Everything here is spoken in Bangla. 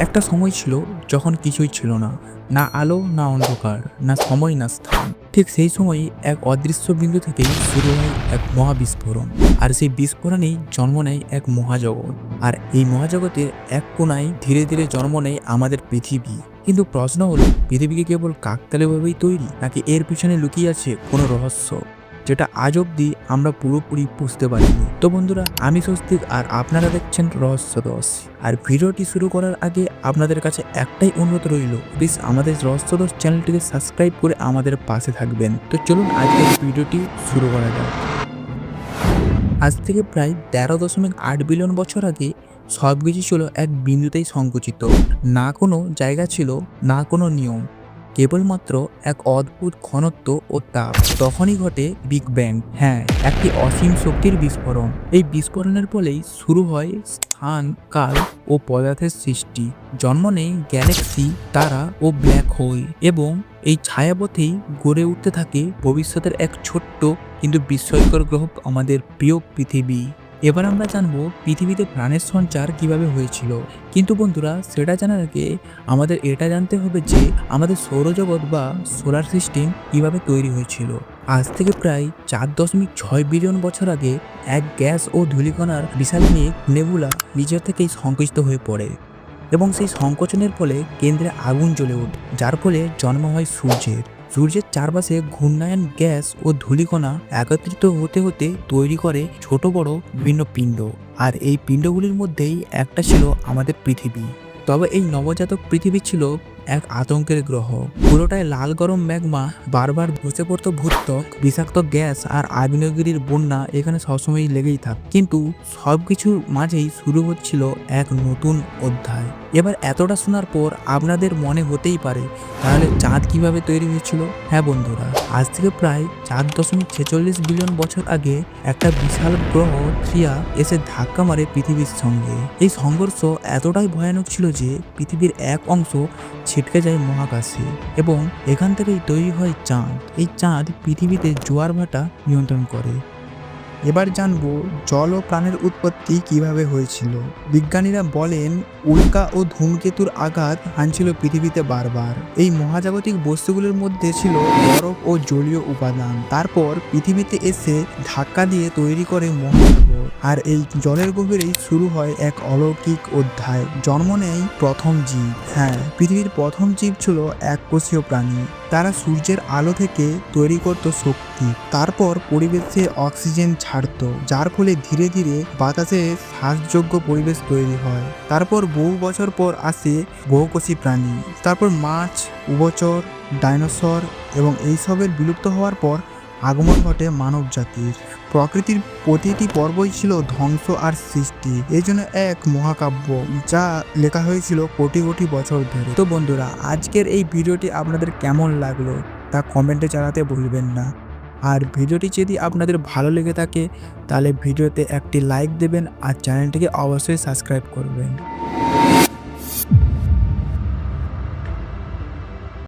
একটা সময় ছিল যখন কিছুই ছিল না, না আলো না অন্ধকার, না সময় না স্থান। ঠিক সেই সময়ই এক অদৃশ্য বিন্দু থেকেই শুরু হয় এক মহাবিস্ফোরণ। আর সেই বিস্ফোরণেই জন্ম নেয় এক মহাজগৎ। আর এই মহাজগতের এক কোণায় ধীরে ধীরে জন্ম নেয় আমাদের পৃথিবী। কিন্তু প্রশ্ন হলো, পৃথিবীকে কেবল কাকতালীয়ভাবেই তৈরি, নাকি এর পিছনে লুকিয়ে আছে কোনো রহস্য যেটা আজ অব্দি আমরা পুরোপুরি বুঝতে পারিনি। তো বন্ধুরা, আমি স্বস্তিক আর আপনারা দেখছেন রহস্য 10। আর ভিডিওটি শুরু করার আগে আপনাদের কাছে একটাই অনুরোধ রইল, প্লিজ আমাদের রহস্য 10 চ্যানেলটিকে সাবস্ক্রাইব করে আমাদের পাশে থাকবেন। তো চলুন আজকের ভিডিওটি শুরু করা যাক। আজ থেকে প্রায় 13.8 বিলিয়ন বছর আগে সবকিছু ছিল এক বিন্দুতেই সংকুচিত। না কোনো জায়গা ছিল, না কোনো নিয়ম, কেবলমাত্র এক অদ্ভুত ঘনত্ব ও তাপ। তখনই ঘটে বিগ ব্যাং। হ্যাঁ, একটি অসীম শক্তির বিস্ফোরণ। এই বিস্ফোরণের ফলেই শুরু হয় স্থান, কাল ও পদার্থের সৃষ্টি। জন্ম নেই গ্যালাক্সি, তারা ও ব্ল্যাক হোল, এবং এই ছায়াপথেই গড়ে উঠতে থাকে ভবিষ্যতের এক ছোট্ট কিন্তু বিস্ময়কর গ্রহ, আমাদের প্রিয় পৃথিবী। এবার আমরা জানবো পৃথিবীতে প্রাণের সঞ্চার কিভাবে হয়েছিল। কিন্তু বন্ধুরা, সেটা জানার আগে আমাদের এটা জানতে হবে যে আমাদের সৌরজগৎ বা সোলার সিস্টেম কিভাবে তৈরি হয়েছিল। আজ থেকে প্রায় 4.6 বিলিয়ন বছর আগে এক গ্যাস ও ধূলিকণার বিশাল মেঘ নেবুলা নিজের থেকেই সংকুচিত হয়ে পড়ে, এবং সেই সংকোচনের ফলে কেন্দ্রে আগুন জ্বলে ওঠে, যার ফলে জন্ম হয় সূর্যের। সূর্যের চারপাশে ঘূর্ণায়মান গ্যাস ও ধূলিকণা একত্রিত হতে হতে তৈরি করে ছোট বড় বিভিন্ন পিণ্ড। আর এই পিণ্ডগুলির মধ্যেই একটা ছিল আমাদের পৃথিবী। তবে এই নবজাতক পৃথিবী ছিল এক আতঙ্কের গ্রহ। পুরোটাই লাল গরম ম্যাগমা, বারবার ধসে পড়তো ভূত্বক, বিষাক্ত গ্যাস আর আগ্নেয়গিরির বন্যা এখানে সবসময় লেগেই থাক। কিন্তু সবকিছুর মাঝেই শুরু হচ্ছিল এক নতুন অধ্যায়। এবার এতটা শোনার পর আপনাদের মনে হতেই পারে, তাহলে চাঁদ কিভাবে তৈরি হয়েছিল? হ্যাঁ বন্ধুরা, আজ থেকে প্রায় 4.46 বিলিয়ন বছর আগে একটা বিশাল গ্রহ থ্রিয়া এসে ধাক্কা মারে পৃথিবীর সঙ্গে। এই সংঘর্ষ এতটাই ভয়ানক ছিল যে পৃথিবীর এক অংশ ছিটকে যায় মহাকাশে, এবং এখান থেকেই তৈরি হয় চাঁদ। এই চাঁদ পৃথিবীতে জোয়ার ভাটা নিয়ন্ত্রণ করে। এবার জানবো জল ও প্রাণের উৎপত্তি কিভাবে হয়েছিল। বিজ্ঞানীরা বলেন, উল্কা ও ধূমকেতুর আঘাত হানছিল পৃথিবীতে বারবার। এই মহাজাগতিক বস্তুগুলোর মধ্যে ছিল বরফ ও জলীয় উপাদান। তারপর পৃথিবীতে এসে ধাক্কা দিয়ে তৈরি করে মহাসাগর। আর এই জলের গভীরেই শুরু হয় এক অলৌকিক অধ্যায়। জন্ম নেয় প্রথম জীব। হ্যাঁ, পৃথিবীর প্রথম জীব ছিল এককোষীয় প্রাণী। তারা সূর্যের আলো থেকে তৈরি করত শক্তি। তারপর পরিবেশে অক্সিজেন ছাড়ত, যার ফলে ধীরে ধীরে বাতাসে শ্বাসযোগ্য পরিবেশ তৈরি হয়। তারপর বহু বছর পর আসে বহুকোষী প্রাণী। তারপর মাছ, উভচর, ডাইনোসর, এবং এইসবের বিলুপ্ত হওয়ার পর আগমন ঘটে মানব জাতির। প্রকৃতির প্রতিটি পর্বই ছিল ধ্বংস আর সৃষ্টি। এই জন্য এক মহাকাব্য, যা লেখা হয়েছিল কোটি কোটি বছর ধরে। তো বন্ধুরা, আজকের এই ভিডিওটি আপনাদের কেমন লাগলো তা কমেন্টে জানাতে ভুলবেন না। আর ভিডিওটি যদি আপনাদের ভালো লেগে থাকে তাহলে ভিডিওতে একটি লাইক দেবেন আর চ্যানেলটিকে অবশ্যই সাবস্ক্রাইব করবেন।